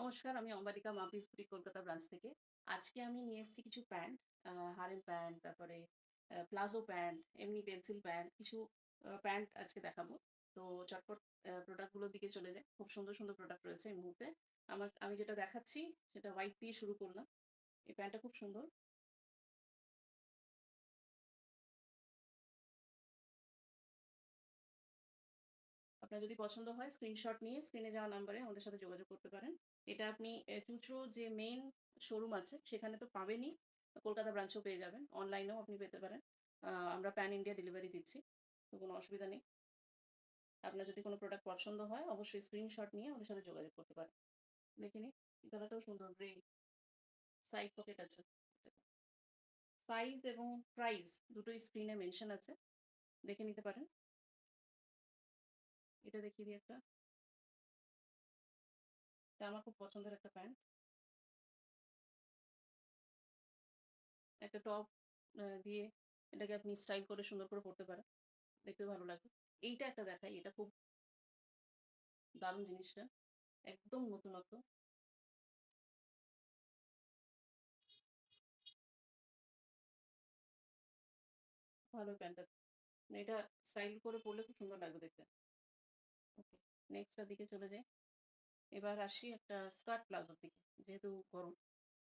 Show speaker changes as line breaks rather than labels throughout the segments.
নমস্কার, আমি Ambalika Mampi's boutique Kolkata branch থেকে। আজকে আমি নিয়ে এসেছি কিছু প্যান্ট, হারেম প্যান্ট, তারপরে প্লাজো প্যান্ট, এমনি পেন্সিল প্যান্ট, কিছু প্যান্ট আজকে দেখাবো। তো চটপট প্রোডাক্ট গুলোর দিকে চলে যাই। খুব সুন্দর, সুন্দর প্রোডাক্ট রয়েছে এই মুহূর্তে। আমি যেটা দেখাচ্ছি সেটা হোয়াইট দিয়ে শুরু করলাম। এই প্যান্টটা খুব সুন্দর। আপনার যদি পছন্দ হয় স্ক্রিনশট নিয়ে স্ক্রিনে যাওয়া নাম্বারে আমাদের সাথে যোগাযোগ করতে পারেন। এটা আপনি চুঁচুড়ো যে মেইন শোরুম আছে সেখানে তো পাবেনই, কলকাতা ব্রাঞ্চেও পেয়ে যাবেন। অনলাইনেও আপনি পেতে পারেন। আমরা প্যান ইন্ডিয়া ডেলিভারি দিচ্ছি। তো কোনো অসুবিধা নেই। আপনার যদি কোনো প্রোডাক্ট পছন্দ হয় অবশ্যই স্ক্রিনশট নিয়ে আমাদের সাথে যোগাযোগ করতে পারেন। দেখে নিন, এই কালারটাও সুন্দর গ্রে, সাইড পকেট আছে। সাইজ এবং প্রাইস দুটোই স্ক্রিনে মেনশন আছে। দেখে নিতে পারেন। এটা দেখিয়ে দিই একটা। এটা আমার খুব পছন্দের একটা প্যান্ট। একটা টপ দিয়ে এটাকে আপনি স্টাইল করে সুন্দর করে পড়তে পারেন। দেখতেও ভালো লাগবে। এইটা একটা দেখাই, এটা খুব দারুণ জিনিসটা। একদম নতুনত্ব। ভালো প্যান্টটা। মানে এটা স্টাইল করে পড়লে খুব সুন্দর লাগবে দেখতে। ওকে, নেক্সট টার দিকে চলে যাই। এবার আসি একটা স্কার্ট প্লাজোর দিকে। যেহেতু গরম,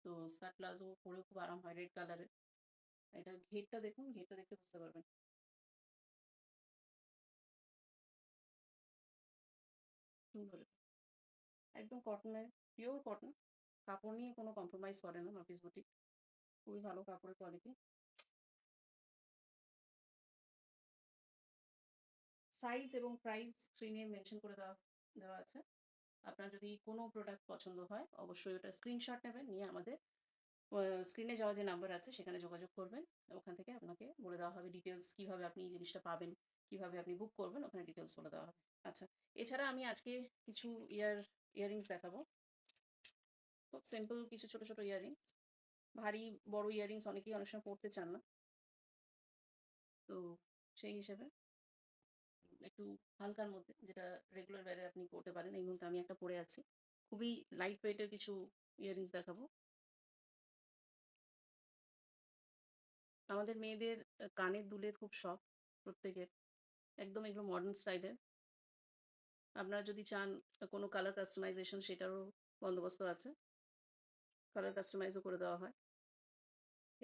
তো স্কার্ট প্লাজো পরেও খুব আরাম হয় রেড কালারের। এটার ঘেরটা দেখুন, ঘেরটা দেখতে বুঝতে পারবেন। সুন্দর। একদম কটনের, পিওর কটন। কাপড় নিয়ে কোনো কম্প্রোমাইজ করে না মাপিস বুটিক। খুবই ভালো কাপড়ের কোয়ালিটি। সাইজ এবং প্রাইস স্ক্রিনে মেনশন করে দেওয়া দেওয়া আছে। আপনার যদি কোনো প্রোডাক্ট পছন্দ হয় অবশ্যই ওটা স্ক্রিনশট নেবেন, নিয়ে আমাদের স্ক্রিনে যাওয়া যে নাম্বার আছে সেখানে যোগাযোগ করবেন। ওখান থেকে আপনাকে বলে দেওয়া হবে ডিটেলস, কিভাবে আপনি এই জিনিসটা পাবেন, কিভাবে আপনি বুক করবেন, ওখানে ডিটেলস বলে দেওয়া হবে। আচ্ছা, এছাড়া আমি আজকে কিছু ইয়াররিংস দেখাবো। খুব সিম্পল কিছু ছোট, ছোট ইয়াররিংস। ভারী বড় ইয়াররিংস অনেকেই অনেক সময় পড়তে চান না। তো সেই হিসেবে একটু হালকার মধ্যে যেটা রেগুলার ওয়্যার এ আপনি পড়তে পারেন। এই মুহূর্তে আমি একটা পড়ে আছি। খুবই লাইট ওয়েট এর কিছু ইয়াররিংস দেখাবো। আমাদের মেয়েদের কানের দুলের খুব শখ প্রত্যেকের। একদম এগুলো মডার্ন স্টাইলের। আপনারা যদি চান কোনো কালার কাস্টমাইজেশন সেটারও বন্দোবস্ত আছে। কালার কাস্টমাইজও করে দেওয়া হয়।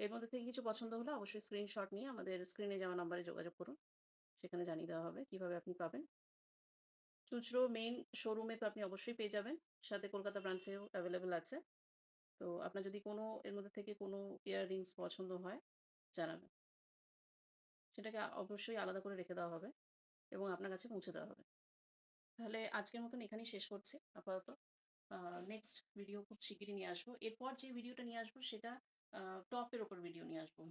এর মধ্যে থেকে কিছু পছন্দ হলে অবশ্যই স্ক্রিনশট নিয়ে আমাদের স্ক্রিনে যাওয়া নাম্বারে যোগাযোগ করুন। সেখানে জানিয়ে দেওয়া হবে কিভাবে আপনি পাবেন। খুচরো মেইন শোরুমে তো আপনি অবশ্যই পেয়ে যাবেন। সাথে কলকাতা ব্রাঞ্চেও অ্যাভেলেবল আছে। তো আপনার যদি কোনো এর মধ্যে থেকে কোনো ইয়াররিংস পছন্দ হয় জানাবেন। সেটাকে অবশ্যই আলাদা করে রেখে দেওয়া হবে এবং আপনার কাছে পৌঁছে দেওয়া হবে। তাহলে আজকের মতন এখানেই শেষ করছি আপাতত। নেক্সট ভিডিও খুব শিগগিরই নিয়ে আসবো। এরপর যে ভিডিওটা নিয়ে আসবো সেটা টপের উপর ভিডিও নিয়ে আসবো।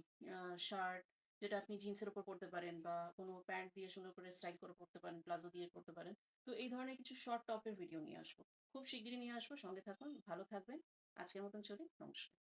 শার্ট যেটা আপনি জিন্সের উপর পড়তে পারেন বা কোনো প্যান্ট দিয়ে সুন্দর করে স্টাইল করে পড়তে পারেন, প্লাজো দিয়ে পড়তে পারেন। তো এই ধরনের কিছু শর্ট টপের ভিডিও নিয়ে আসবো। খুব শিগগিরই নিয়ে আসবো। সঙ্গে থাকুন, ভালো থাকবেন। আজকের মতন চলি। নমস্কার।